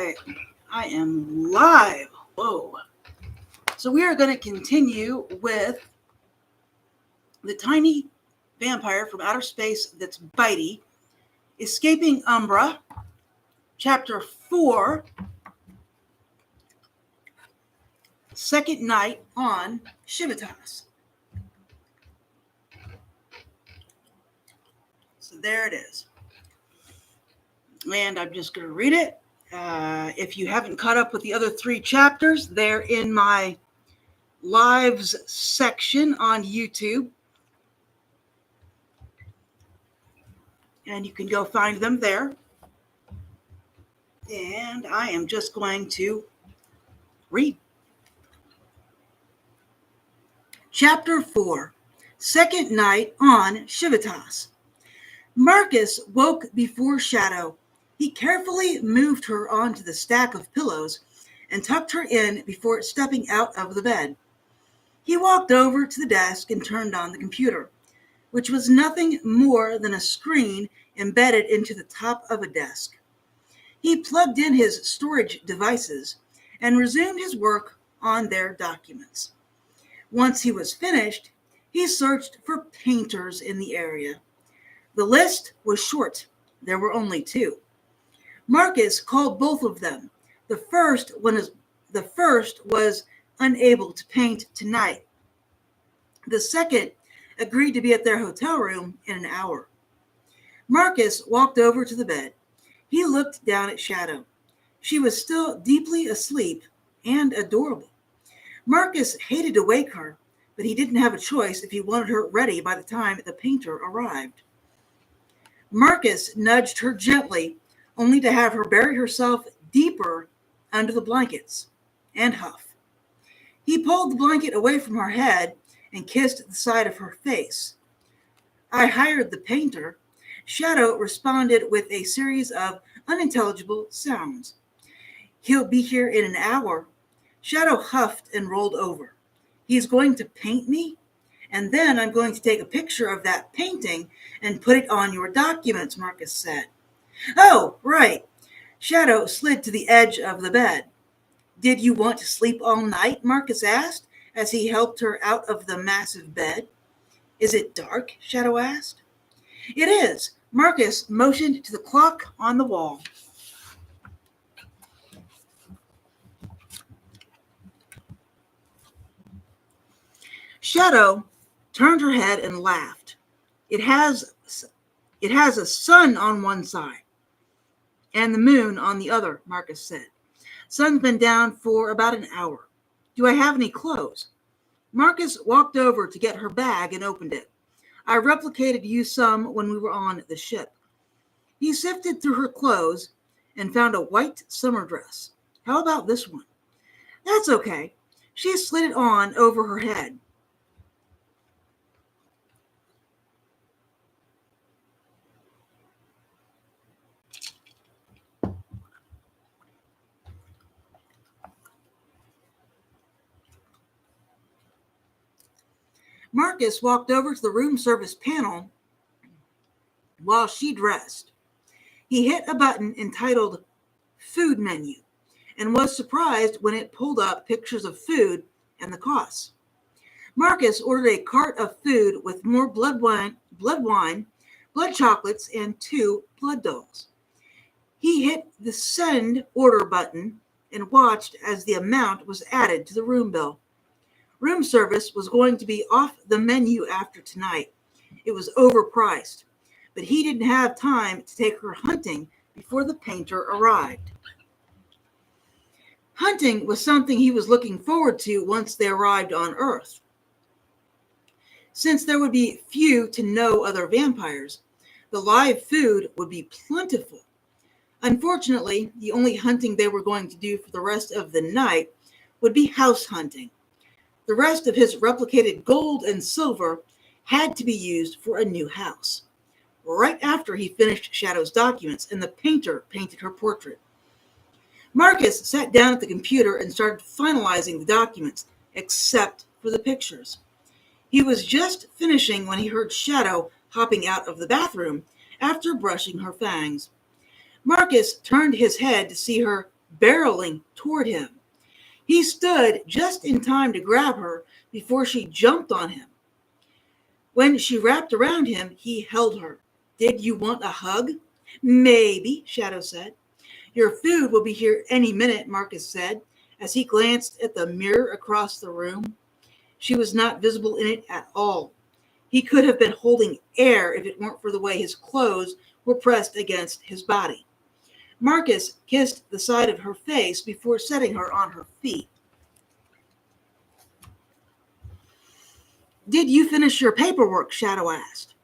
right, I am live. Whoa. So we are going to continue with the Tiney Vampire from outer space that's Bitey, escaping Umbra, Chapter 4, second night on Chivitas. So there it is. And I'm just going to read it. If you haven't caught up with the other 3 chapters, they're in my lives section on YouTube. And you can go find them there. And I am just going to read. Chapter 4, second night on Chivitas. Marcus woke before Shadow. He carefully moved her onto the stack of pillows and tucked her in before stepping out of the bed. He walked over to the desk and turned on the computer, which was nothing more than a screen embedded into the top of a desk. He plugged in his storage devices and resumed his work on their documents. Once he was finished, he searched for painters in the area. The list was short. There were only 2. Marcus called both of them. The first was unable to paint tonight. The second agreed to be at their hotel room in an hour. Marcus walked over to the bed. He looked down at Shadow. She was still deeply asleep and adorable. Marcus hated to wake her, but he didn't have a choice if he wanted her ready by the time the painter arrived. Marcus nudged her gently, only to have her bury herself deeper under the blankets and huff. He pulled the blanket away from her head and kissed the side of her face. "I hired the painter." Shadow responded with a series of unintelligible sounds. "He'll be here in an hour." Shadow huffed and rolled over. "He's going to paint me? And then I'm going to take a picture of that painting and put it on your documents," Marcus said. "Oh, right." Shadow slid to the edge of the bed. "Did you want to sleep all night?" Marcus asked as he helped her out of the massive bed. "Is it dark?" Shadow asked. "It is." Marcus motioned to the clock on the wall. Shadow turned her head and laughed. It has a sun on one side and the moon on the other," Marcus said. "Sun's been down for about an hour. Do I have any clothes?" Marcus walked over to get her bag and opened it. "I replicated you some when we were on the ship." He sifted through her clothes and found a white summer dress. "How about this one?" "That's okay." She slid it on over her head. Marcus walked over to the room service panel while she dressed. He hit a button entitled Food Menu and was surprised when it pulled up pictures of food and the costs. Marcus ordered a cart of food with more blood wine, blood chocolates, and 2 blood dolls. He hit the send order button and watched as the amount was added to the room bill. Room service was going to be off the menu after tonight. It was overpriced, but he didn't have time to take her hunting before the painter arrived. Hunting was something he was looking forward to once they arrived on Earth. Since there would be few to no other vampires, the live food would be plentiful. Unfortunately, the only hunting they were going to do for the rest of the night would be house hunting. The rest of his replicated gold and silver had to be used for a new house. Right after he finished Shadow's documents and the painter painted her portrait. Marcus sat down at the computer and started finalizing the documents, except for the pictures. He was just finishing when he heard Shadow hopping out of the bathroom after brushing her fangs. Marcus turned his head to see her barreling toward him. He stood just in time to grab her before she jumped on him. When she wrapped around him, he held her. Did you want a hug? Maybe, Shadow said. Your food will be here any minute, Marcus said, as he glanced at the mirror across the room. She was not visible in it at all. He could have been holding air if it weren't for the way his clothes were pressed against his body. Marcus kissed the side of her face before setting her on her feet. Did you finish your paperwork? Shadow asked.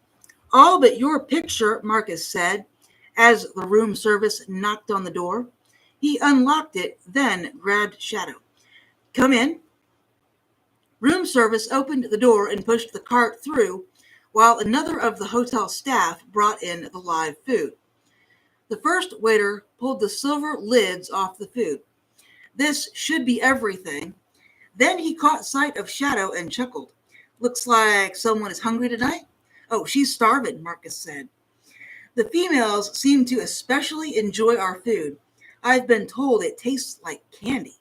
All but your picture, Marcus said, as the room service knocked on the door. He unlocked it, then grabbed Shadow. Come in. Room service opened the door and pushed the cart through, while another of the hotel staff brought in the live food. The first waiter pulled the silver lids off the food. This should be everything. Then he caught sight of Shadow and chuckled. Looks like someone is hungry tonight? Oh, she's starving, Marcus said. The females seem to especially enjoy our food. I've been told it tastes like candy.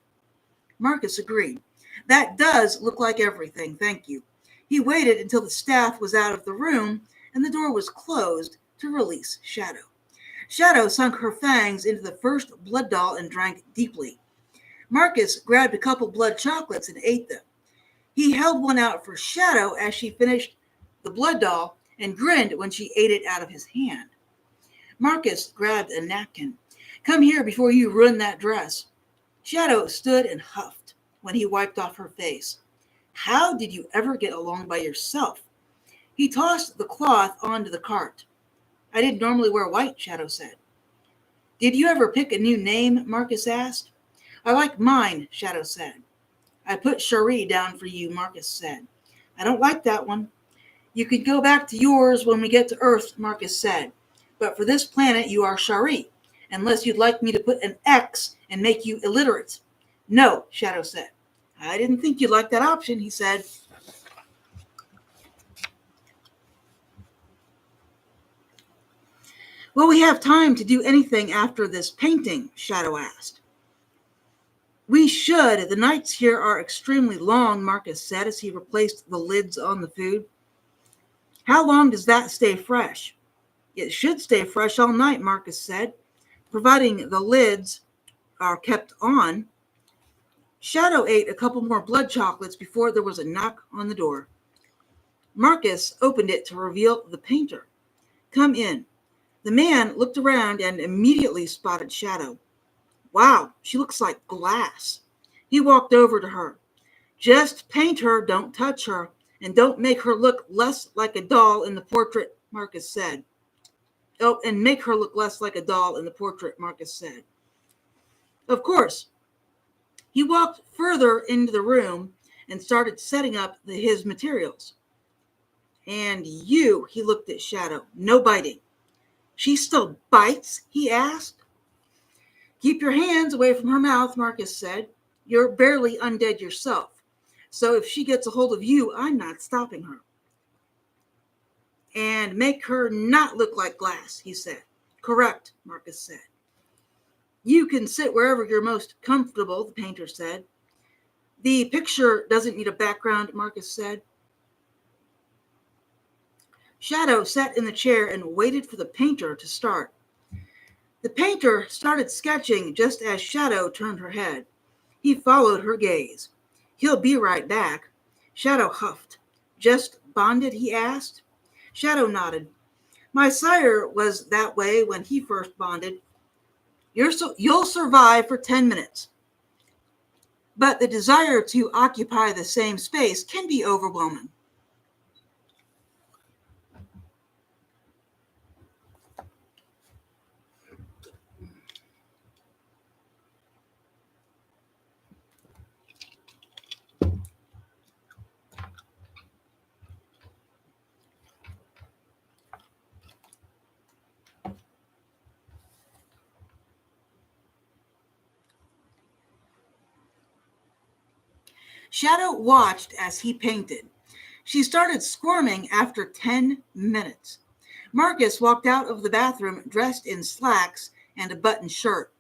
Marcus agreed. That does look like everything, thank you. He waited until the staff was out of the room and the door was closed to release Shadow. Shadow sunk her fangs into the first blood doll and drank deeply. Marcus grabbed a couple blood chocolates and ate them. He held one out for Shadow as she finished the blood doll and grinned when she ate it out of his hand. Marcus grabbed a napkin. Come here before you ruin that dress. Shadow stood and huffed when he wiped off her face. How did you ever get along by yourself? He tossed the cloth onto the cart. I didn't normally wear white, Shadow said. Did you ever pick a new name? Marcus asked. I like mine, Shadow said. I put Cherie down for you, Marcus said. I don't like that one. You could go back to yours when we get to Earth, Marcus said. But for this planet, you are Cherie, unless you'd like me to put an X and make you illiterate. No, Shadow said. I didn't think you'd like that option, he said. Will we have time to do anything after this painting? Shadow asked. We should. The nights here are extremely long, Marcus said as he replaced the lids on the food. How long does that stay fresh? It should stay fresh all night, Marcus said, providing the lids are kept on. Shadow ate a couple more blood chocolates before there was a knock on the door. Marcus opened it to reveal the painter. Come in. The man looked around and immediately spotted Shadow. Wow, she looks like glass. He walked over to her. Just paint her, don't touch her, and don't make her look less like a doll in the portrait, Marcus said. Oh, and make her look less like a doll in the portrait, Marcus said. Of course. He walked further into the room and started setting up his materials. And you, he looked at Shadow, no biting. She still bites? He asked. Keep your hands away from her mouth, Marcus said. You're barely undead yourself. So if she gets a hold of you, I'm not stopping her. And make her not look like glass, he said. Correct, Marcus said. You can sit wherever you're most comfortable, the painter said. The picture doesn't need a background, Marcus said. Shadow sat in the chair and waited for the painter to start. The painter started sketching just as Shadow turned her head. He followed her gaze. He'll be right back. Shadow huffed. Just bonded, he asked. Shadow nodded. My sire was that way when he first bonded. You'll survive for 10 minutes. But the desire to occupy the same space can be overwhelming. Shadow watched as he painted. She started squirming after 10 minutes. Marcus walked out of the bathroom dressed in slacks and a button shirt.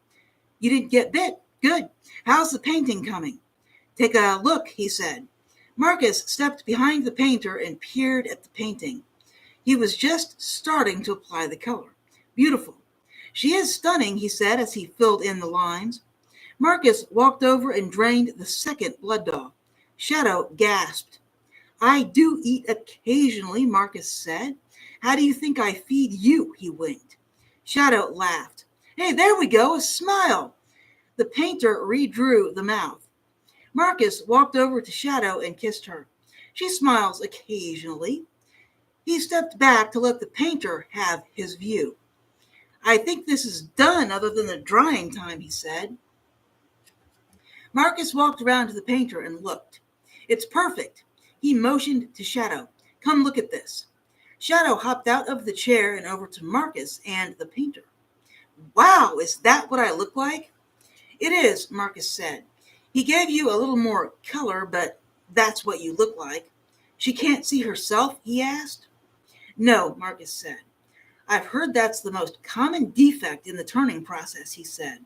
You didn't get bit. Good. How's the painting coming? Take a look, he said. Marcus stepped behind the painter and peered at the painting. He was just starting to apply the color. Beautiful. She is stunning, he said as he filled in the lines. Marcus walked over and drained the second blood doll. Shadow gasped. I do eat occasionally, Marcus said. How do you think I feed you? He winked. Shadow laughed. Hey, there we go, a smile. The painter redrew the mouth. Marcus walked over to Shadow and kissed her. She smiles occasionally. He stepped back to let the painter have his view. I think this is done other than the drying time, he said. Marcus walked around to the painter and looked. It's perfect. He motioned to Shadow. Come look at this. Shadow hopped out of the chair and over to Marcus and the painter. Wow, is that what I look like? It is, Marcus said. He gave you a little more color, but that's what you look like. She can't see herself, he asked. No, Marcus said. I've heard that's the most common defect in the turning process, he said.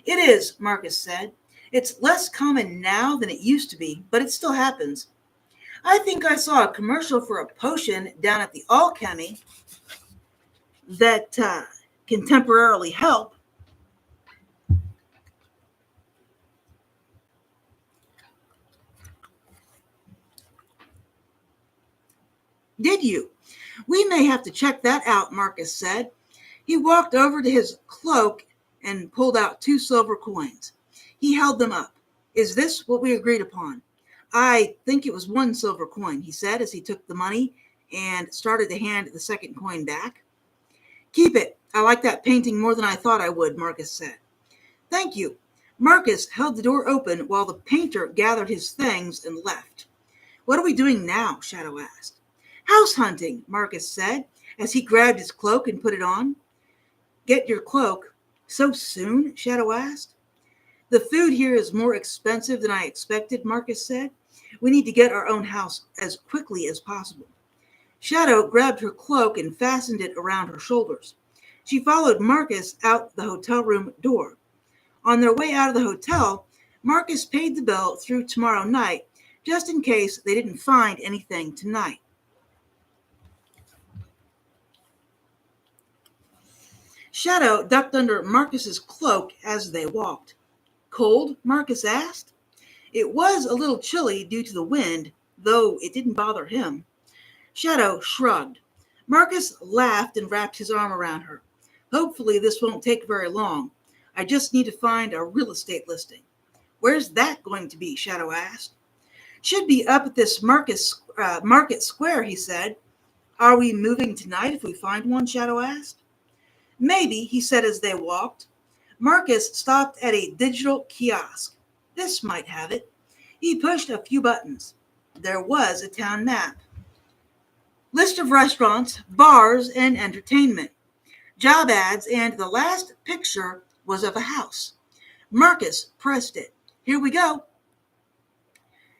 It is, Marcus said. It's less common now than it used to be, but it still happens. I think I saw a commercial for a potion down at the Alchemy that can temporarily help. Did you? We may have to check that out, Marcus said. He walked over to his cloak and pulled out 2 silver coins. He held them up. Is this what we agreed upon? I think it was 1 silver coin, he said as he took the money and started to hand the second coin back. Keep it. I like that painting more than I thought I would, Marcus said. Thank you. Marcus held the door open while the painter gathered his things and left. What are we doing now? Shadow asked. House hunting, Marcus said as he grabbed his cloak and put it on. Get your cloak. So soon? Shadow asked. The food here is more expensive than I expected, Marcus said. We need to get our own house as quickly as possible. Shadow grabbed her cloak and fastened it around her shoulders. She followed Marcus out the hotel room door. On their way out of the hotel, Marcus paid the bill through tomorrow night, just in case they didn't find anything tonight. Shadow ducked under Marcus's cloak as they walked. Cold? Marcus asked. It was a little chilly due to the wind, though it didn't bother him. Shadow shrugged. Marcus laughed and wrapped his arm around her. Hopefully this won't take very long. I just need to find a real estate listing. Where's that going to be? Shadow asked. Should be up at this market square, he said. Are we moving tonight if we find one? Shadow asked. Maybe, he said as they walked. Marcus stopped at a digital kiosk. This might have it. He pushed a few buttons. There was a town map. List of restaurants, bars, and entertainment. Job ads, and the last picture was of a house. Marcus pressed it. Here we go.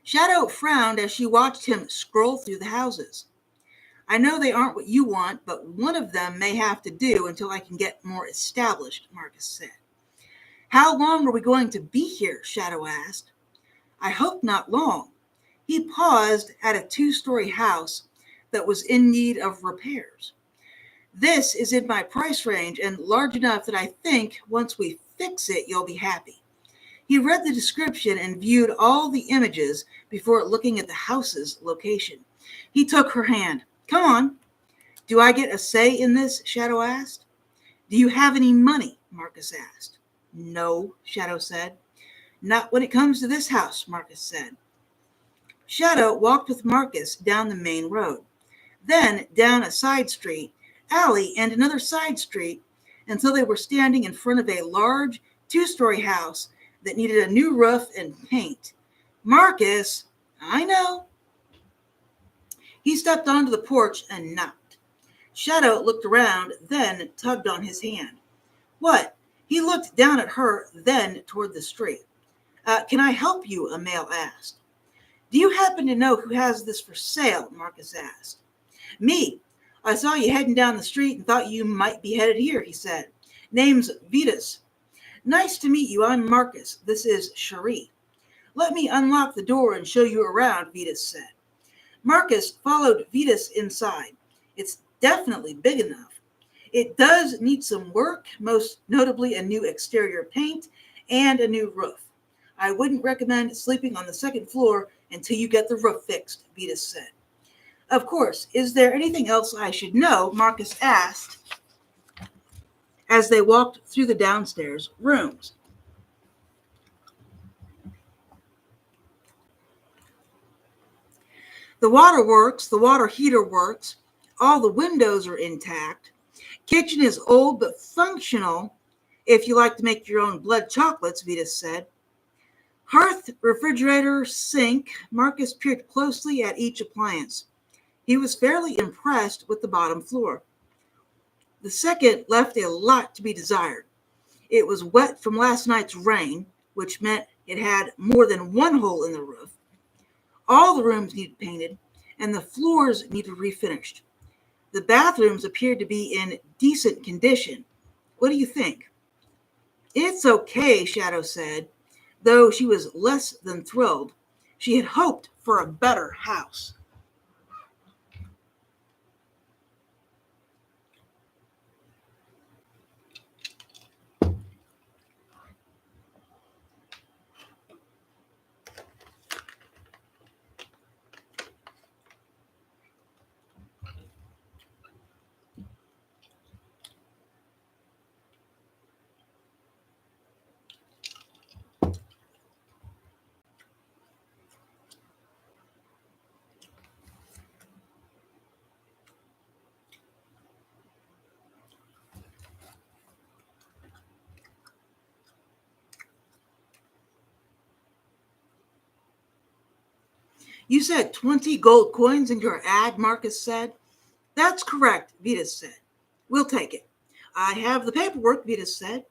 Shadow frowned as she watched him scroll through the houses. I know they aren't what you want, but one of them may have to do until I can get more established, Marcus said. How long are we going to be here? Shadow asked. I hope not long. He paused at a 2-story house that was in need of repairs. This is in my price range and large enough that I think once we fix it, you'll be happy. He read the description and viewed all the images before looking at the house's location. He took her hand. Come on. Do I get a say in this? Shadow asked. Do you have any money? Marcus asked. No, Shadow said. Not when it comes to this house, Marcus said. Shadow walked with Marcus down the main road, then down a side street, alley, and another side street until they were standing in front of a large 2-story house that needed a new roof and paint. Marcus, I know. He stepped onto the porch and knocked. Shadow looked around, then tugged on his hand. What? He looked down at her, then toward the street. Can I help you? A male asked. Do you happen to know who has this for sale? Marcus asked. Me. I saw you heading down the street and thought you might be headed here, he said. Name's Chivitas. Nice to meet you. I'm Marcus. This is Cherie. Let me unlock the door and show you around, Vitas said. Marcus followed Vitas inside. It's definitely big enough. It does need some work, most notably a new exterior paint and a new roof. I wouldn't recommend sleeping on the second floor until you get the roof fixed, Vitas said. Of course. Is there anything else I should know? Marcus asked as they walked through the downstairs rooms. The water works, the water heater works, all the windows are intact. Kitchen is old but functional if you like to make your own blood chocolates, Vitas said. Hearth, refrigerator, sink. Marcus peered closely at each appliance. He was fairly impressed with the bottom floor. The second left a lot to be desired. It was wet from last night's rain, which meant it had more than one hole in the roof. All the rooms needed painted, and the floors needed refinished. The bathrooms appeared to be in decent condition. What do you think? It's okay, Shadow said, though she was less than thrilled. She had hoped for a better house. You said 20 gold coins in your ad, Marcus said. That's correct, Vitas said. We'll take it. I have the paperwork, Vitas said.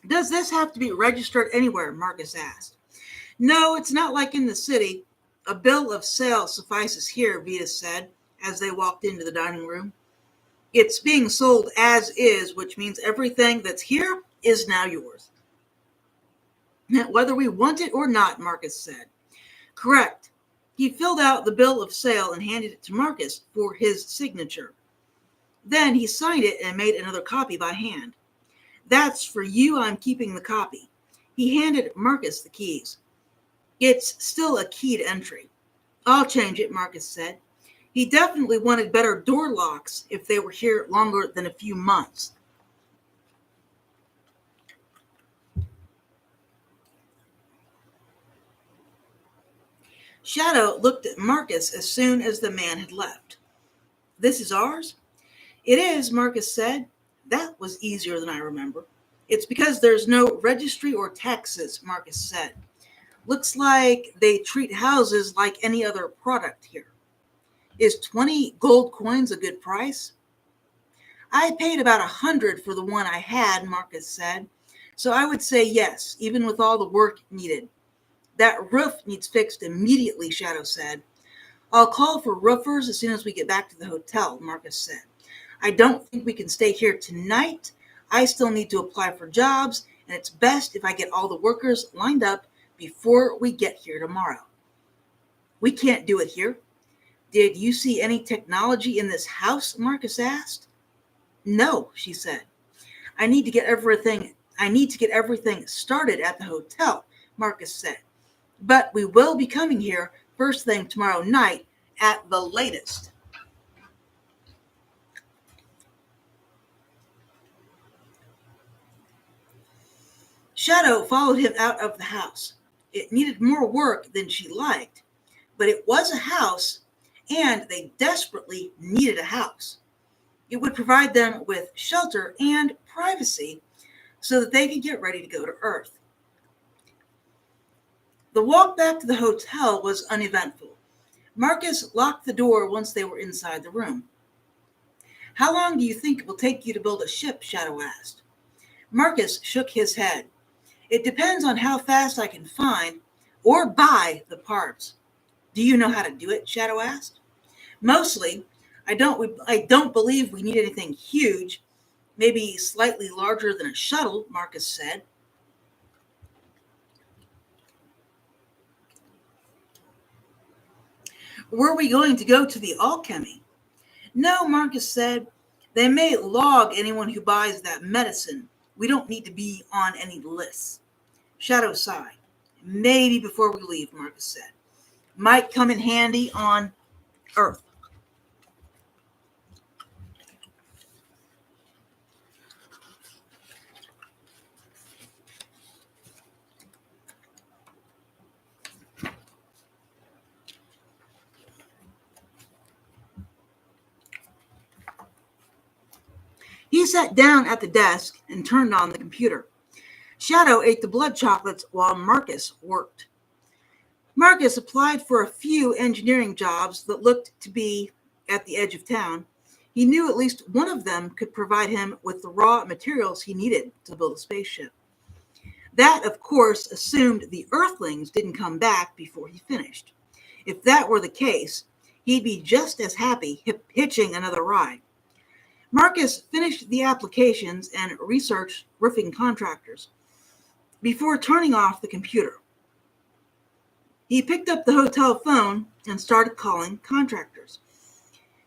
Does this have to be registered anywhere? Marcus asked. No, it's not like in the city. A bill of sale suffices here, Vitas said as they walked into the dining room. It's being sold as is, which means everything that's here is now yours. Whether we want it or not, Marcus said. Correct. He filled out the bill of sale and handed it to Marcus for his signature. Then he signed it and made another copy by hand. That's for you. I'm keeping the copy. He handed Marcus the keys. It's still a keyed entry. I'll change it, Marcus said. He definitely wanted better door locks if they were here longer than a few months. Shadow looked at Marcus as soon as the man had left. This is ours? It is, Marcus said. That was easier than I remember. It's because there's no registry or taxes, Marcus said. Looks like they treat houses like any other product here. Is 20 gold coins a good price? I paid about 100 for the one I had, Marcus said. So I would say yes, even with all the work needed. That roof needs fixed immediately, Shadow said. I'll call for roofers as soon as we get back to the hotel, Marcus said. I don't think we can stay here tonight. I still need to apply for jobs, and it's best if I get all the workers lined up before we get here tomorrow. We can't do it here. Did you see any technology in this house? Marcus asked. No, she said. I need to get everything started at the hotel, Marcus said. But we will be coming here first thing tomorrow night at the latest. Shadow followed him out of the house. It needed more work than she liked, but it was a house, and they desperately needed a house. It would provide them with shelter and privacy so that they could get ready to go to Earth. The walk back to the hotel was uneventful. Marcus locked the door once they were inside the room. How long do you think it will take you to build a ship? Shadow asked. Marcus shook his head. It depends on how fast I can find or buy the parts. Do you know how to do it? Shadow asked. Mostly. I don't believe we need anything huge. Maybe slightly larger than a shuttle, Marcus said. Were we going to go to the alchemy? No, Marcus said. They may log anyone who buys that medicine. We don't need to be on any lists. Shadow sighed. Maybe before we leave, Marcus said. Might come in handy on Earth. He sat down at the desk and turned on the computer. Shadow ate the blood chocolates while Marcus worked. Marcus applied for a few engineering jobs that looked to be at the edge of town. He knew at least one of them could provide him with the raw materials he needed to build a spaceship. That, of course, assumed the Earthlings didn't come back before he finished. If that were the case, he'd be just as happy hitching another ride. Marcus finished the applications and researched roofing contractors before turning off the computer. He picked up the hotel phone and started calling contractors.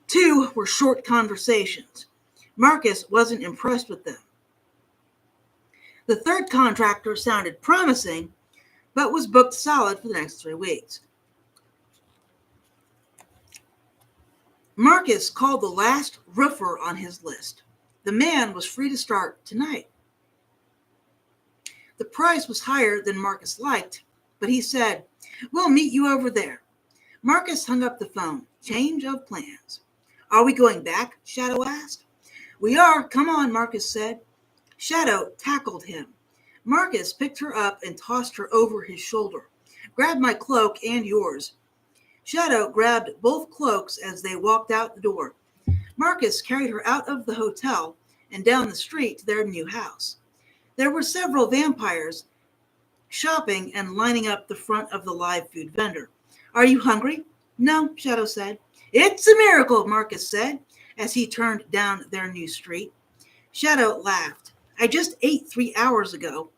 2 were short conversations. Marcus wasn't impressed with them. The 3rd contractor sounded promising, but was booked solid for the next 3 weeks. Marcus called the last roofer on his list. The man was free to start tonight. The price was higher than Marcus liked, but he said, "We'll meet you over there." Marcus hung up the phone. Change of plans. "Are we going back?" Shadow asked. "We are. Come on," Marcus said. Shadow tackled him. Marcus picked her up and tossed her over his shoulder. "Grab my cloak and yours." Shadow grabbed both cloaks as they walked out the door. Marcus carried her out of the hotel and down the street to their new house. There were several vampires shopping and lining up the front of the live food vendor. "Are you hungry?" "No," Shadow said. "It's a miracle," Marcus said as he turned down their new street. Shadow laughed. "I just ate 3 hours ago."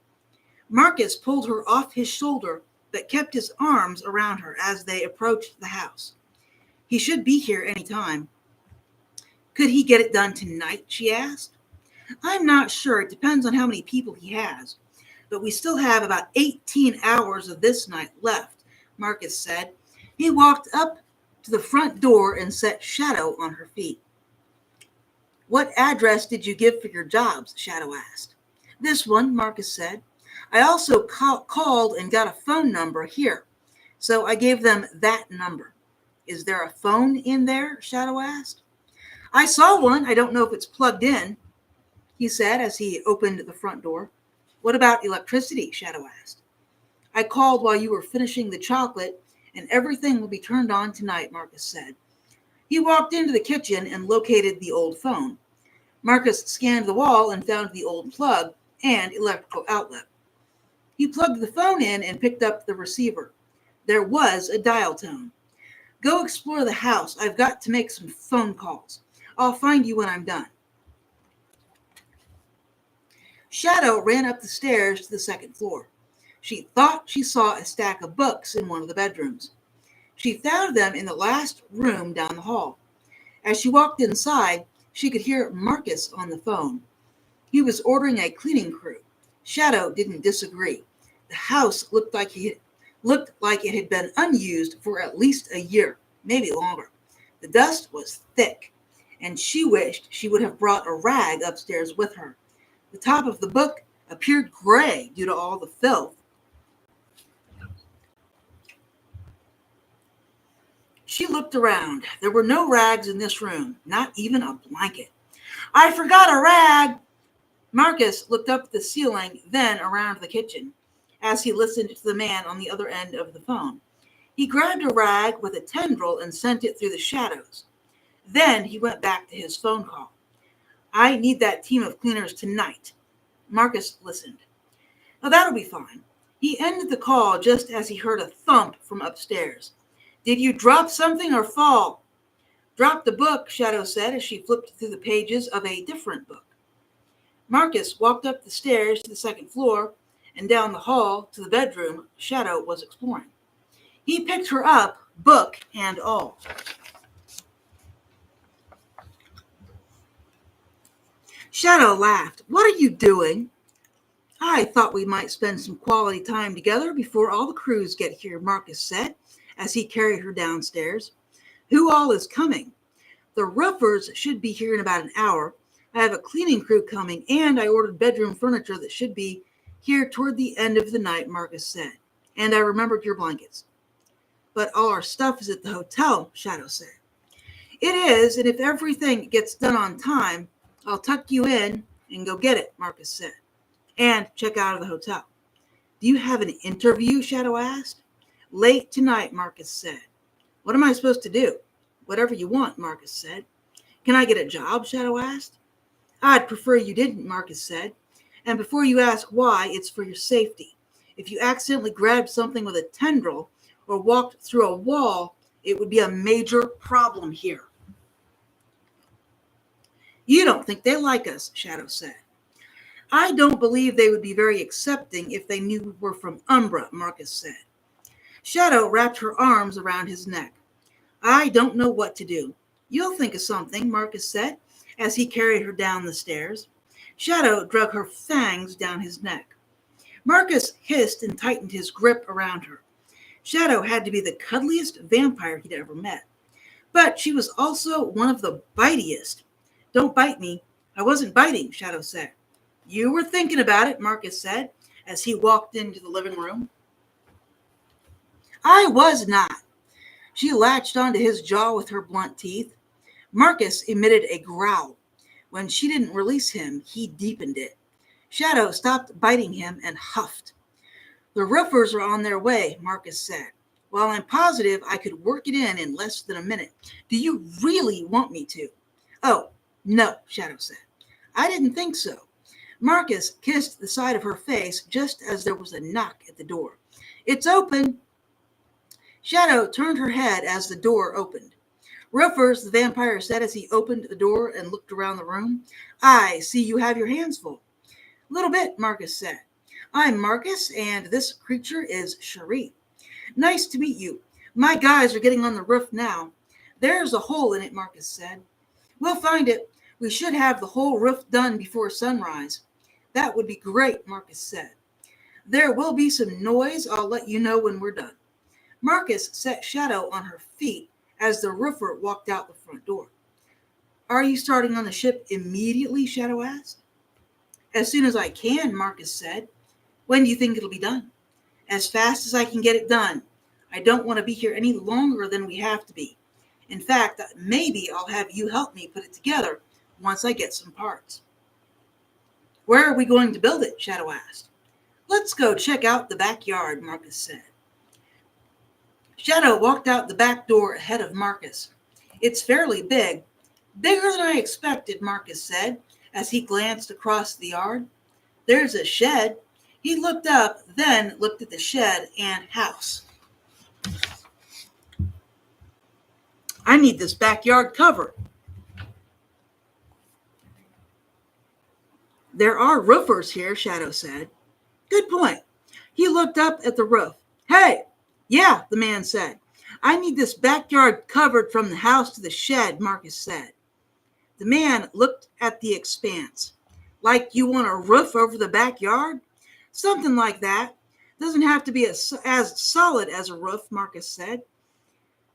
Marcus pulled her off his shoulder but kept his arms around her as they approached the house. "He should be here any time." "Could he get it done tonight?" she asked. "I'm not sure. It depends on how many people he has. But we still have about 18 hours of this night left," Marcus said. He walked up to the front door and set Shadow on her feet. "What address did you give for your jobs?" Shadow asked. "This one," Marcus said. "I also called and got a phone number here, so I gave them that number." "Is there a phone in there?" Shadow asked. "I saw one. I don't know if it's plugged in," he said as he opened the front door. "What about electricity?" Shadow asked. "I called while you were finishing the chocolate, and everything will be turned on tonight," Marcus said. He walked into the kitchen and located the old phone. Marcus scanned the wall and found the old plug and electrical outlet. He plugged the phone in and picked up the receiver. There was a dial tone. "Go explore the house. I've got to make some phone calls. I'll find you when I'm done." Shadow ran up the stairs to the 2nd floor. She thought she saw a stack of books in one of the bedrooms. She found them in the last room down the hall. As she walked inside, she could hear Marcus on the phone. He was ordering a cleaning crew. Shadow didn't disagree. The house looked like it had been unused for at least a year, maybe longer. The dust was thick, and she wished she would have brought a rag upstairs with her. The top of the book appeared gray due to all the filth. She looked around. There were no rags in this room, not even a blanket. "I forgot a rag!" Marcus looked up at the ceiling, then around the kitchen, as he listened to the man on the other end of the phone. He grabbed a rag with a tendril and sent it through the shadows. Then he went back to his phone call. "I need that team of cleaners tonight." Marcus listened. "Oh, that'll be fine." He ended the call just as he heard a thump from upstairs. "Did you drop something or fall?" "Dropped the book," Shadow said as she flipped through the pages of a different book. Marcus walked up the stairs to the second floor and down the hall to the bedroom Shadow was exploring. He picked her up, book and all. Shadow laughed. "What are you doing?" "I thought we might spend some quality time together before all the crews get here," Marcus said, as he carried her downstairs. "Who all is coming?" "The roofers should be here in about an hour. I have a cleaning crew coming, and I ordered bedroom furniture that should be here toward the end of the night," Marcus said. "And I remembered your blankets." "But all our stuff is at the hotel," Shadow said. "It is, and if everything gets done on time, I'll tuck you in and go get it," Marcus said, "and check out of the hotel." "Do you have an interview?" Shadow asked. "Late tonight," Marcus said. "What am I supposed to do?" "Whatever you want," Marcus said. "Can I get a job?" Shadow asked. "I'd prefer you didn't," Marcus said. "And before you ask why, it's for your safety. If you accidentally grabbed something with a tendril or walked through a wall, it would be a major problem here." "You don't think they like us," Shadow said. "I don't believe they would be very accepting if they knew we were from Umbra," Marcus said. Shadow wrapped her arms around his neck. "I don't know what to do." "You'll think of something," Marcus said, as he carried her down the stairs. Shadow drug her fangs down his neck. Marcus hissed and tightened his grip around her. Shadow had to be the cuddliest vampire he'd ever met. But she was also one of the bitiest. "Don't bite me." "I wasn't biting," Shadow said. "You were thinking about it," Marcus said, as he walked into the living room. "I was not." She latched onto his jaw with her blunt teeth. Marcus emitted a growl. When she didn't release him, he deepened it. Shadow stopped biting him and huffed. "The roofers are on their way," Marcus said. "Well, I'm positive I could work it in less than a minute. Do you really want me to?" "Oh, no," Shadow said. "I didn't think so." Marcus kissed the side of her face just as there was a knock at the door. "It's open." Shadow turned her head as the door opened. "Roofers," the vampire said as he opened the door and looked around the room. "I see you have your hands full." "A little bit," Marcus said. "I'm Marcus, and this creature is Cherie." "Nice to meet you. My guys are getting on the roof now." "There's a hole in it," Marcus said. "We'll find it. We should have the whole roof done before sunrise." "That would be great," Marcus said. "There will be some noise. I'll let you know when we're done." Marcus set Shadow on her feet as the roofer walked out the front door. "Are you starting on the ship immediately?" Shadow asked. "As soon as I can," Marcus said. "When do you think it'll be done?" "As fast as I can get it done. I don't want to be here any longer than we have to be. In fact, maybe I'll have you help me put it together once I get some parts." "Where are we going to build it?" Shadow asked. "Let's go check out the backyard," Marcus said. Shadow walked out the back door ahead of Marcus. "It's fairly big." "Bigger than I expected," Marcus said, as he glanced across the yard. "There's a shed." He looked up, then looked at the shed and house. "I need this backyard covered." "There are roofers here," Shadow said. "Good point." He looked up at the roof. "Hey!" "Yeah," the man said. "I need this backyard covered from the house to the shed," Marcus said. The man looked at the expanse. "Like you want a roof over the backyard?" "Something like that. Doesn't have to be as solid as a roof," Marcus said.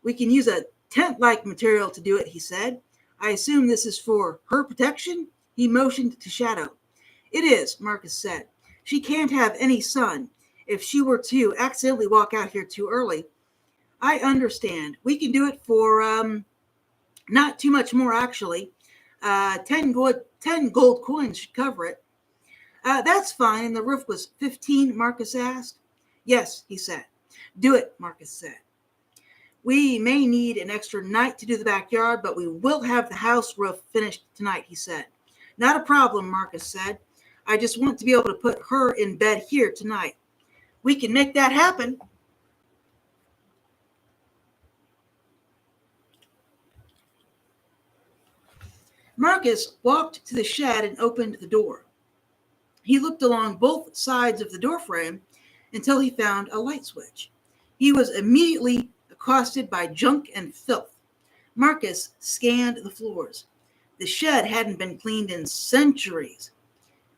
"We can use a tent-like material to do it," he said. "I assume this is for her protection?" He motioned to Shadow. "It is," Marcus said. "She can't have any sun. If she were to accidentally walk out here too early." "I understand. We can do it for not too much more, actually. 10 gold coins should cover it." "That's fine." "The roof was 15, Marcus asked. "Yes," he said. "Do it," Marcus said. "We may need an extra night to do the backyard, but we will have the house roof finished tonight," he said. "Not a problem," Marcus said. "I just want to be able to put her in bed here tonight." "We can make that happen." Marcus walked to the shed and opened the door. He looked along both sides of the doorframe until he found a light switch. He was immediately accosted by junk and filth. Marcus scanned the floors. The shed hadn't been cleaned in centuries.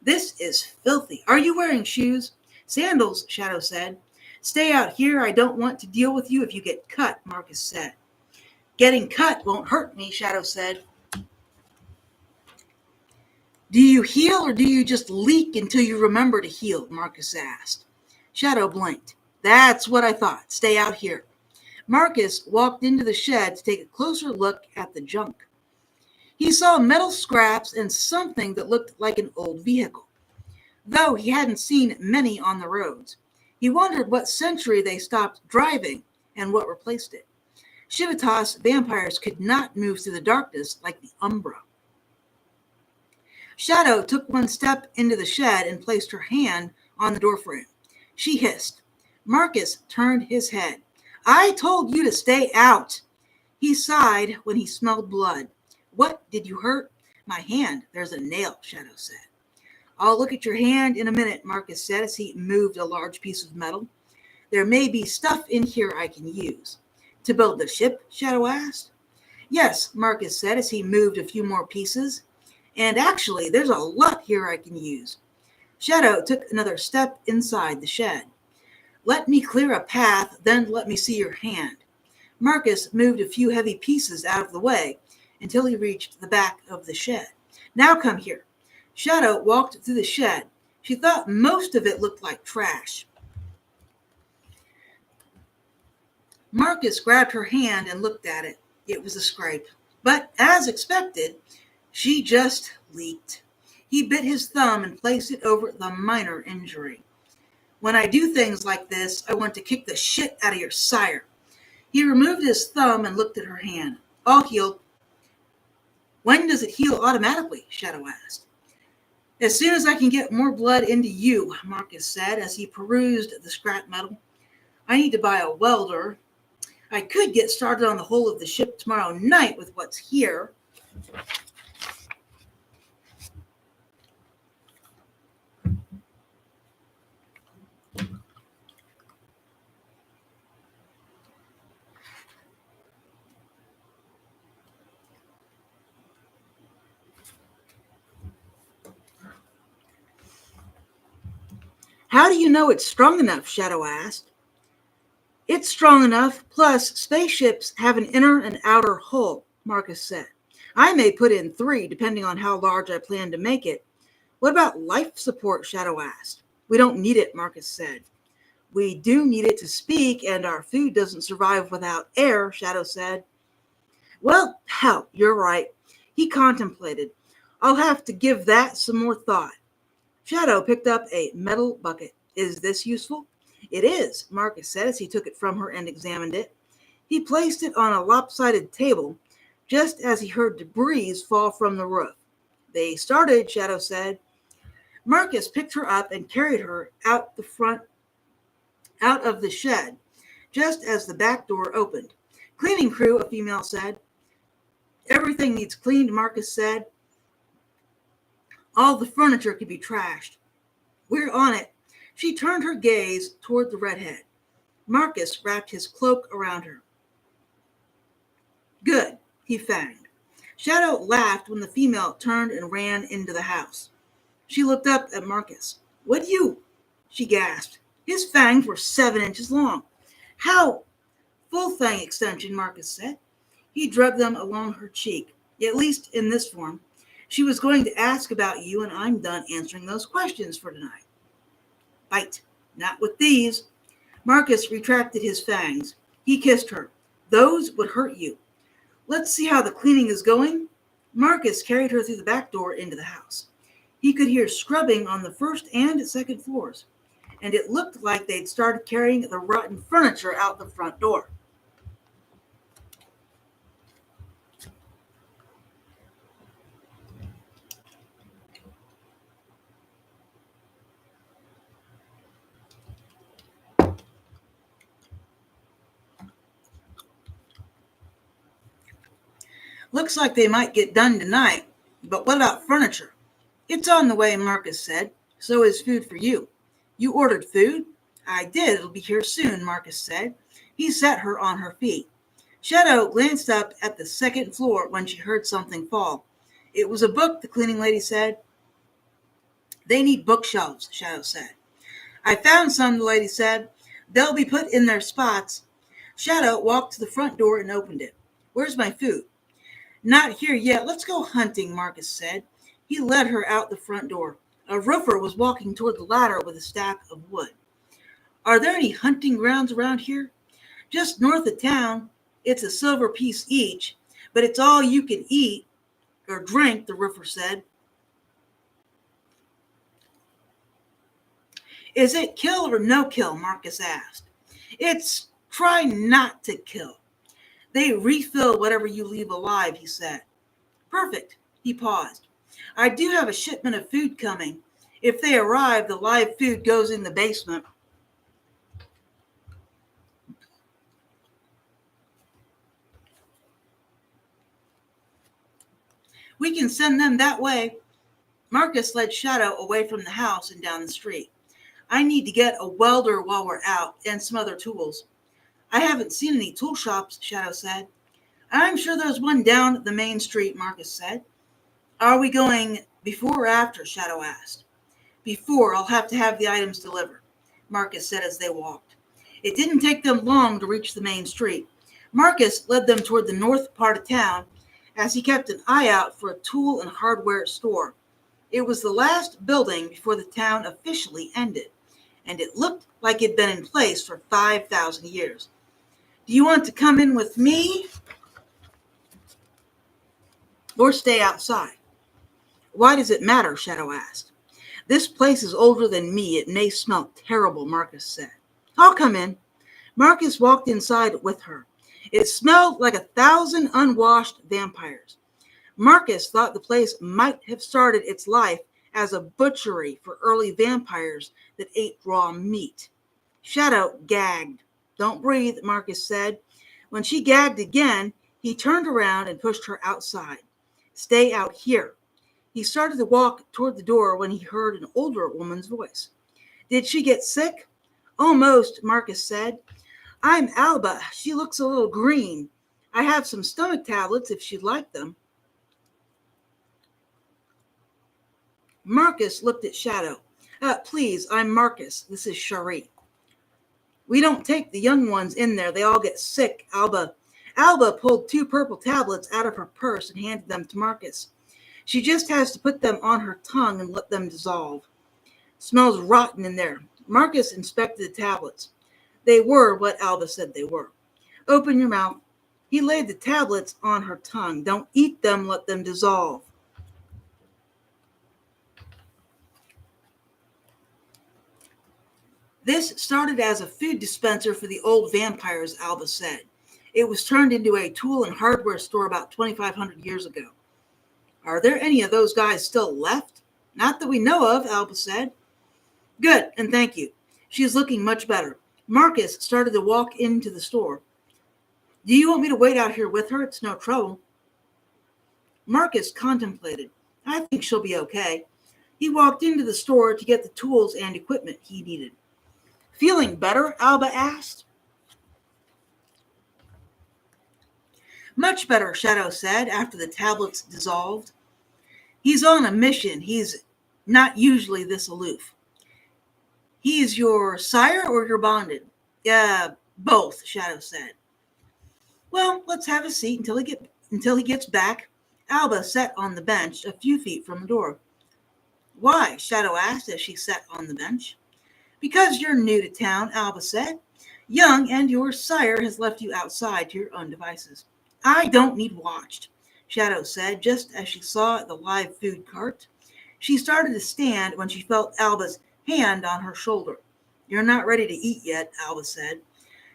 This is filthy. Are you wearing shoes? Sandals, Shadow said. Stay out here. I don't want to deal with you if you get cut, Marcus said. Getting cut won't hurt me, Shadow said. Do you heal or do you just leak until you remember to heal? Marcus asked. Shadow blinked. That's what I thought. Stay out here. Marcus walked into the shed to take a closer look at the junk. He saw metal scraps and something that looked like an old vehicle. Though he hadn't seen many on the roads, he wondered what century they stopped driving and what replaced it. Chivitas vampires could not move through the darkness like the Umbra. Shadow took one step into the shed and placed her hand on the doorframe. She hissed. Marcus turned his head. I told you to stay out. He sighed when he smelled blood. What did you hurt? My hand. There's a nail, Shadow said. I'll look at your hand in a minute, Marcus said as he moved a large piece of metal. There may be stuff in here I can use. To build the ship? Shadow asked. Yes, Marcus said as he moved a few more pieces. And actually, there's a lot here I can use. Shadow took another step inside the shed. Let me clear a path, then let me see your hand. Marcus moved a few heavy pieces out of the way until he reached the back of the shed. Now come here. Shadow walked through the shed. She thought most of it looked like trash. Marcus grabbed her hand and looked at it. It was a scrape. But as expected, she just leaked. He bit his thumb and placed it over the minor injury. When I do things like this, I want to kick the shit out of your sire. He removed his thumb and looked at her hand. All healed. When does it heal automatically? Shadow asked. As soon as I can get more blood into you, Marcus said as he perused the scrap metal. I need to buy a welder. I could get started on the whole of the ship tomorrow night with what's here. How do you know it's strong enough? Shadow asked. It's strong enough, plus spaceships have an inner and outer hull, Marcus said. I may put in 3, depending on how large I plan to make it. What about life support? Shadow asked. We don't need it, Marcus said. We do need it to speak, and our food doesn't survive without air, Shadow said. Well, hell, you're right. He contemplated. I'll have to give that some more thought. Shadow picked up a metal bucket. Is this useful? It is, Marcus said as he took it from her and examined it. He placed it on a lopsided table, just as he heard debris fall from the roof. They started, Shadow said. Marcus picked her up and carried her out of the shed, just as the back door opened. Cleaning crew, a female said. Everything needs cleaned, Marcus said. All the furniture could be trashed. We're on it. She turned her gaze toward the redhead. Marcus wrapped his cloak around her. Good, he fanged. Shadow laughed when the female turned and ran into the house. She looked up at Marcus. What you? She gasped. His fangs were 7 inches long. How? Full fang extension, Marcus said. He drugged them along her cheek, at least in this form. She was going to ask about you, and I'm done answering those questions for tonight. Bite. Not with these. Marcus retracted his fangs. He kissed her. Those would hurt you. Let's see how the cleaning is going. Marcus carried her through the back door into the house. He could hear scrubbing on the first and second floors, and it looked like they'd started carrying the rotten furniture out the front door. Looks like they might get done tonight, but what about furniture? It's on the way, Marcus said. So is food for you. You ordered food? I did. It'll be here soon, Marcus said. He set her on her feet. Shadow glanced up at the second floor when she heard something fall. It was a book, the cleaning lady said. They need bookshelves, Shadow said. I found some, the lady said. They'll be put in their spots. Shadow walked to the front door and opened it. Where's my food? Not here yet. Let's go hunting, Marcus said. He led her out the front door. A roofer was walking toward the ladder with a stack of wood. Are there any hunting grounds around here? Just north of town. It's a silver piece each, but it's all you can eat or drink, the roofer said. Is it kill or no kill? Marcus asked. It's try not to kill. They refill whatever you leave alive, he said. Perfect. He paused. I do have a shipment of food coming. If they arrive, the live food goes in the basement. We can send them that way. Marcus led Shadow away from the house and down the street. I need to get a welder while we're out and some other tools. I haven't seen any tool shops, Shadow said. I'm sure there's one down the main street, Marcus said. Are we going before or after? Shadow asked. Before. I'll have to have the items delivered, Marcus said as they walked. It didn't take them long to reach the main street. Marcus led them toward the north part of town as he kept an eye out for a tool and hardware store. It was the last building before the town officially ended, and it looked like it'd been in place for 5,000 years. Do you want to come in with me or stay outside? Why does it matter? Shadow asked. This place is older than me. It may smell terrible, Marcus said. I'll come in. Marcus walked inside with her. It smelled like 1,000 unwashed vampires. Marcus thought the place might have started its life as a butchery for early vampires that ate raw meat. Shadow gagged. Don't breathe, Marcus said. When she gagged again, he turned around and pushed her outside. Stay out here. He started to walk toward the door when he heard an older woman's voice. Did she get sick? Almost, Marcus said. I'm Alba. She looks a little green. I have some stomach tablets if she'd like them. Marcus looked at Shadow. Please, I'm Marcus. This is Cherie. We don't take the young ones in there. They all get sick, Alba. Alba pulled 2 purple tablets out of her purse and handed them to Marcus. She just has to put them on her tongue and let them dissolve. Smells rotten in there. Marcus inspected the tablets. They were what Alba said they were. Open your mouth. He laid the tablets on her tongue. Don't eat them, let them dissolve. This started as a food dispenser for the old vampires, Alba said. It was turned into a tool and hardware store about 2,500 years ago. Are there any of those guys still left? Not that we know of, Alba said. Good, and thank you. She is looking much better. Marcus started to walk into the store. Do you want me to wait out here with her? It's no trouble. Marcus contemplated. I think she'll be okay. He walked into the store to get the tools and equipment he needed. Feeling better? Alba asked. Much better, Shadow said after the tablets dissolved. He's on a mission. He's not usually this aloof. He is your sire or your bonded? Both, Shadow said. Well, let's have a seat until he gets back. Alba sat on the bench a few feet from the door. Why? Shadow asked as she sat on the bench. Because you're new to town, Alba said. Young, and your sire has left you outside to your own devices. I don't need watched, Shadow said, just as she saw the live food cart. She started to stand when she felt Alba's hand on her shoulder. You're not ready to eat yet, Alba said.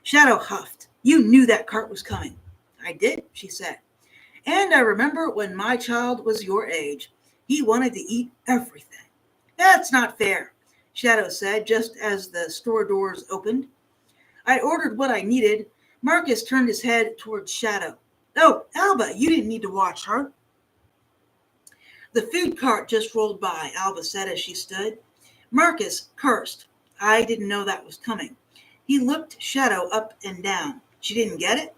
Shadow huffed. You knew that cart was coming. I did, she said. And I remember when my child was your age. He wanted to eat everything. That's not fair, Shadow said, just as the store doors opened. I ordered what I needed. Marcus turned his head towards Shadow. Oh, Alba, you didn't need to watch her. The food cart just rolled by, Alba said as she stood. Marcus cursed. I didn't know that was coming. He looked Shadow up and down. She didn't get it?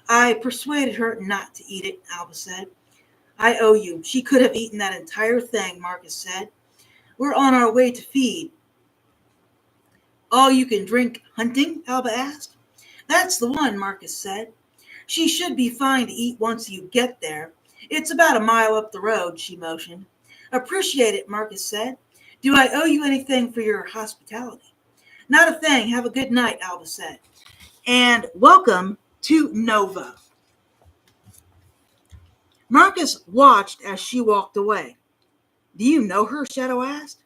I persuaded her not to eat it, Alba said. I owe you. She could have eaten that entire thing, Marcus said. We're on our way to feed. All you can drink hunting? Alba asked. That's the one, Marcus said. She should be fine to eat once you get there. It's about a mile up the road, she motioned. Appreciate it, Marcus said. Do I owe you anything for your hospitality? Not a thing. Have a good night, Alba said. And welcome to Nova. Marcus watched as she walked away. Do you know her? Shadow asked.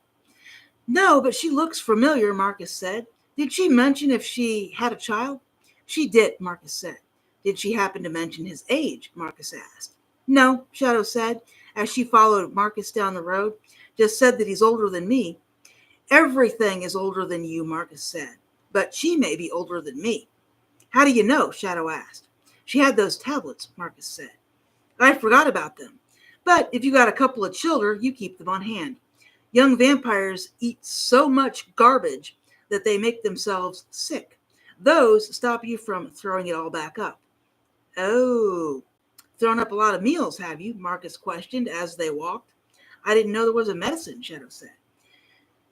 No, but she looks familiar, Marcus said. Did she mention if she had a child? She did, Marcus said. Did she happen to mention his age? Marcus asked. No, Shadow said, as she followed Marcus down the road. Just said that he's older than me. Everything is older than you, Marcus said. But she may be older than me. How do you know? Shadow asked. She had those tablets, Marcus said. I forgot about them. But if you got a couple of children, you keep them on hand. Young vampires eat so much garbage that they make themselves sick. Those stop you from throwing it all back up. Oh, thrown up a lot of meals, have you? Marcus questioned as they walked. I didn't know there was a medicine, Shadow said.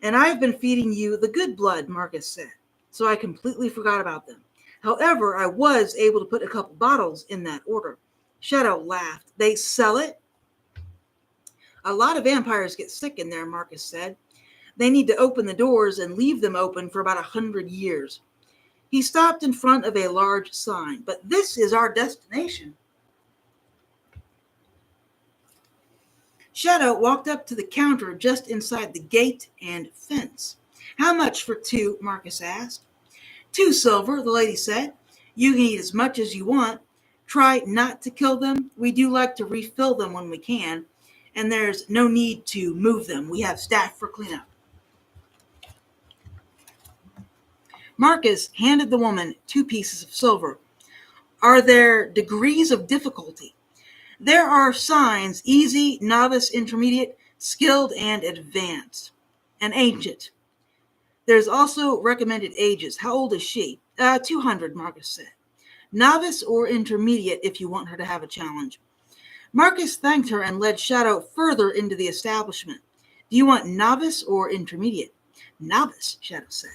And I've been feeding you the good blood, Marcus said, so I completely forgot about them. However, I was able to put a couple bottles in that order. Shadow laughed. They sell it? A lot of vampires get sick in there, Marcus said. They need to open the doors and leave them open for about 100 years. He stopped in front of a large sign. But this is our destination. Shadow walked up to the counter just inside the gate and fence. How much for two? Marcus asked. 2 silver, the lady said. You can eat as much as you want. Try not to kill them. We do like to refill them when we can. And there's no need to move them. We have staff for cleanup. Marcus handed the woman 2 pieces of silver. Are there degrees of difficulty? There are signs: easy, novice, intermediate, skilled, and advanced. And ancient. There's also recommended ages. How old is she? 200, Marcus said. Novice or intermediate if you want her to have a challenge. Marcus thanked her and led Shadow further into the establishment. Do you want novice or intermediate? Novice, Shadow said.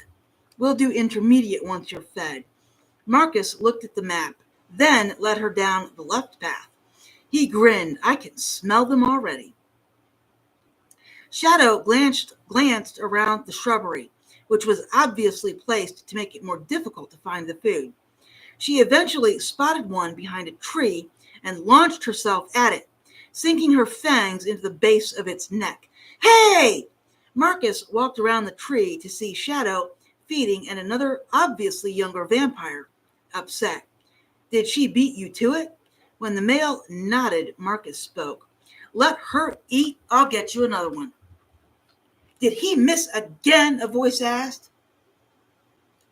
We'll do intermediate once you're fed. Marcus looked at the map, then led her down the left path. He grinned. I can smell them already. Shadow glanced around the shrubbery, which was obviously placed to make it more difficult to find the food. She eventually spotted one behind a tree and launched herself at it, sinking her fangs into the base of its neck. Hey! Marcus walked around the tree to see Shadow feeding and another obviously younger vampire, upset. Did she beat you to it? When the male nodded, Marcus spoke. Let her eat. I'll get you another one. Did he miss again? A voice asked.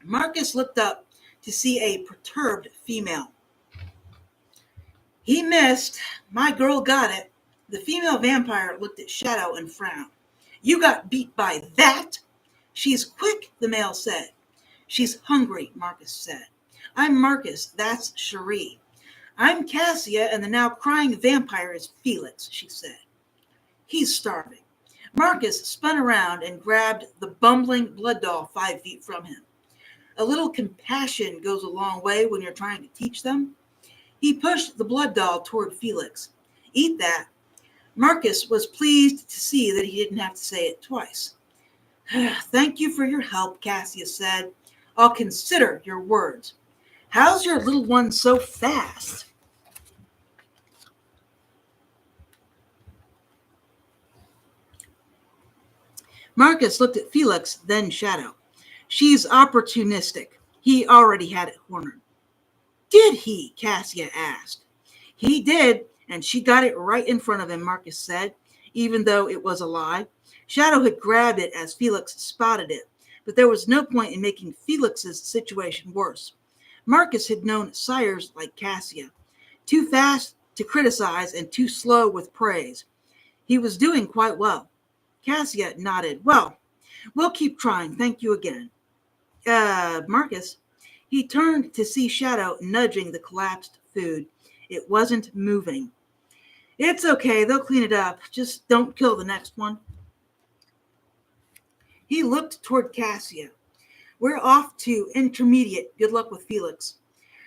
Marcus looked up to see a perturbed female. He missed. My girl got it. The female vampire looked at Shadow and frowned. You got beat by that? She's quick, the male said. She's hungry, Marcus said. I'm Marcus. That's Cherie. I'm Cassia, and the now crying vampire is Felix, she said. He's starving. Marcus spun around and grabbed the bumbling blood doll 5 feet from him. A little compassion goes a long way when you're trying to teach them. He pushed the blood doll toward Felix. Eat that. Marcus was pleased to see that he didn't have to say it twice. Thank you for your help, Cassia said. I'll consider your words. How's your little one so fast? Marcus looked at Felix, then Shadow. She's opportunistic. He already had it cornered. Did he? Cassia asked. He did, and she got it right in front of him, Marcus said, even though it was a lie. Shadow had grabbed it as Felix spotted it, but there was no point in making Felix's situation worse. Marcus had known sires like Cassia, too fast to criticize and too slow with praise. He was doing quite well. Cassia nodded. Well, We'll keep trying. Thank you again. Marcus. He turned to see Shadow nudging the collapsed food. It wasn't moving. It's okay. They'll clean it up. Just don't kill the next one. He looked toward Cassia. We're off to intermediate. Good luck with Felix.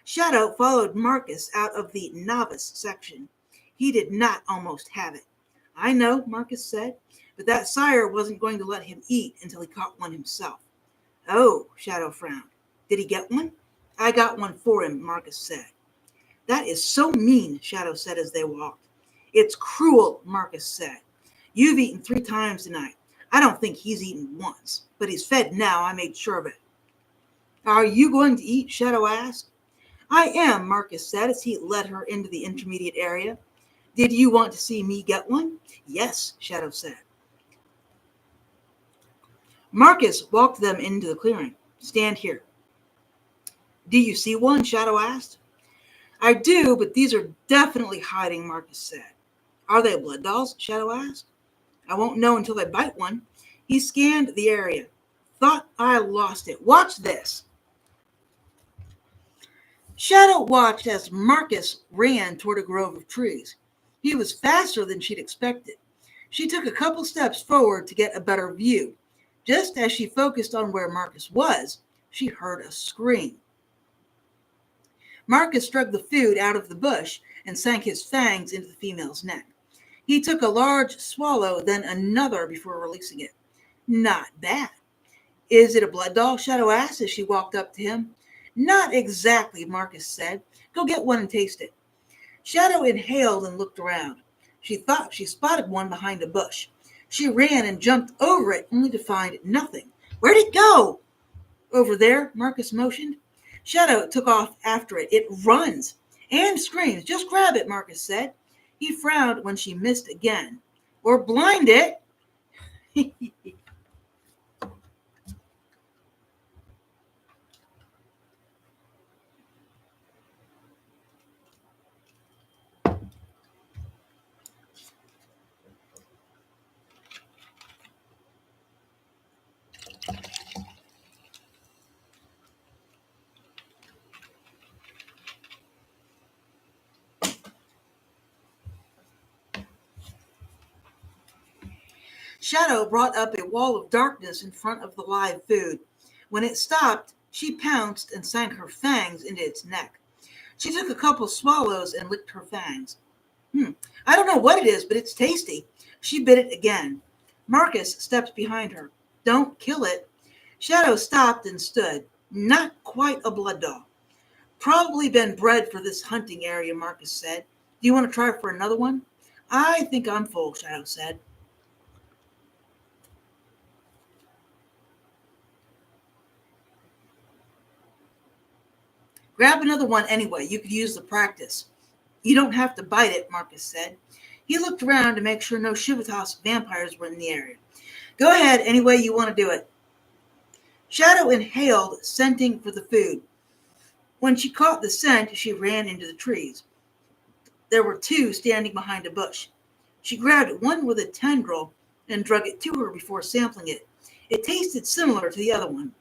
Shadow followed Marcus out of the novice section. He did not almost have it. I know, Marcus said, but that sire wasn't going to let him eat until he caught one himself. Oh, Shadow frowned. Did he get one? I got one for him, Marcus said. That is so mean, Shadow said as they walked. It's cruel, Marcus said. You've eaten 3 times tonight. I don't think he's eaten once, but he's fed now. I made sure of it. Are you going to eat? Shadow asked. I am, Marcus said as he led her into the intermediate area. Did you want to see me get one? Yes, Shadow said. Marcus walked them into the clearing. Stand here. Do you see one? Shadow asked. I do, but these are definitely hiding, Marcus said. Are they blood dolls? Shadow asked. I won't know until I bite one. He scanned the area. Thought I lost it. Watch this. Shadow watched as Marcus ran toward a grove of trees. He was faster than she'd expected. She took a couple steps forward to get a better view. Just as she focused on where Marcus was, she heard a scream. Marcus dragged the food out of the bush and sank his fangs into the female's neck. He took a large swallow, then another before releasing it. Not bad. Is it a blood doll? Shadow asked as she walked up to him. Not exactly, Marcus said. Go get one and taste it. Shadow inhaled and looked around. She thought she spotted one behind a bush. She ran and jumped over it, only to find nothing. Where'd it go? Over there, Marcus motioned. Shadow took off after it. It runs and screams. Just grab it, Marcus said. He frowned when she missed again. Or blind it. Shadow brought up a wall of darkness in front of the live food. When it stopped, she pounced and sank her fangs into its neck. She took a couple swallows and licked her fangs. I don't know what it is, but it's tasty. She bit it again. Marcus stepped behind her. Don't kill it. Shadow stopped and stood. Not quite a blood doll. Probably been bred for this hunting area, Marcus said. Do you want to try for another one? I think I'm full, Shadow said. Grab another one anyway. You could use the practice. You don't have to bite it, Marcus said. He looked around to make sure no Chivitas vampires were in the area. Go ahead any way you want to do it. Shadow inhaled, scenting for the food. When she caught the scent, she ran into the trees. There were 2 standing behind a bush. She grabbed one with a tendril and drug it to her before sampling it. It tasted similar to the other one.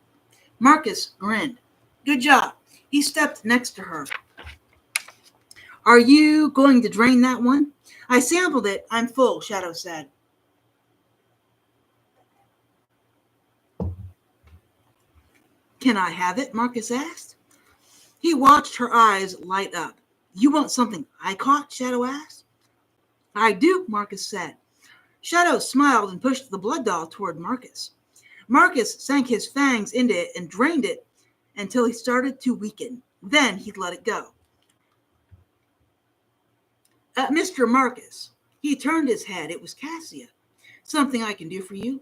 Marcus grinned. Good job. He stepped next to her. Are you going to drain that one? I sampled it. I'm full, Shadow said. Can I have it? Marcus asked. He watched her eyes light up. You want something I caught? Shadow asked. I do, Marcus said. Shadow smiled and pushed the blood doll toward Marcus. Marcus sank his fangs into it and drained it until he started to weaken. Then he'd let it go. Mr. Marcus. He turned his head. It was Cassia. Something I can do for you?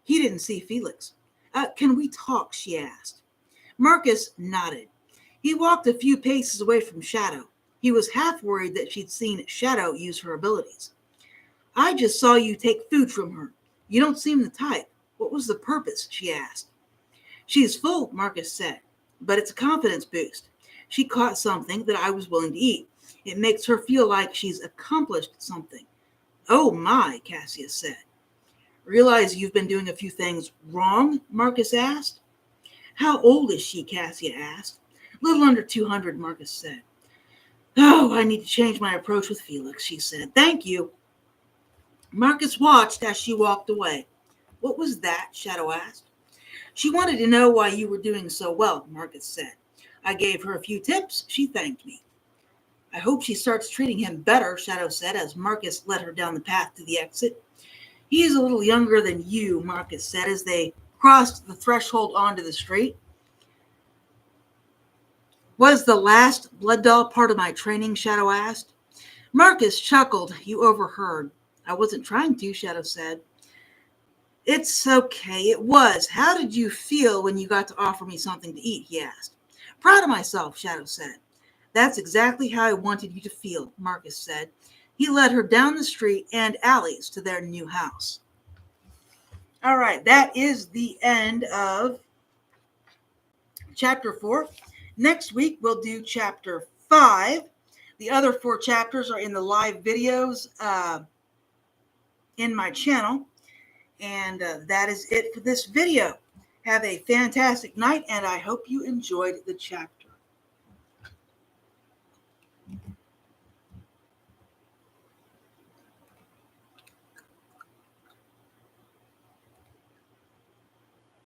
He didn't see Felix. Can we talk? She asked. Marcus nodded. He walked a few paces away from Shadow. He was half worried that she'd seen Shadow use her abilities. I just saw you take food from her. You don't seem the type. What was the purpose? She asked. She's full, Marcus said, but it's a confidence boost. She caught something that I was willing to eat. It makes her feel like she's accomplished something. Oh my, Cassia said. Realize you've been doing a few things wrong? Marcus asked. How old is she? Cassia asked. Little under 200, Marcus said. Oh, I need to change my approach with Felix, she said. Thank you. Marcus watched as she walked away. What was that? Shadow asked. She wanted to know why you were doing so well, Marcus said. I gave her a few tips. She thanked me. I hope she starts treating him better, Shadow said as Marcus led her down the path to the exit. He's a little younger than you, Marcus said as they crossed the threshold onto the street. Was the last blood doll part of my training? Shadow asked. Marcus chuckled. You overheard. I wasn't trying to, Shadow said. It's okay, it was. How did you feel when you got to offer me something to eat? He asked. Proud of myself, Shadow said. That's exactly how I wanted you to feel, Marcus said. He led her down the street and alleys to their new house. All right, that is the end of Chapter 4. Next week, we'll do Chapter 5. The other 4 chapters are in the live videos in my channel. And that is it for this video. Have a fantastic night, and I hope you enjoyed the chapter.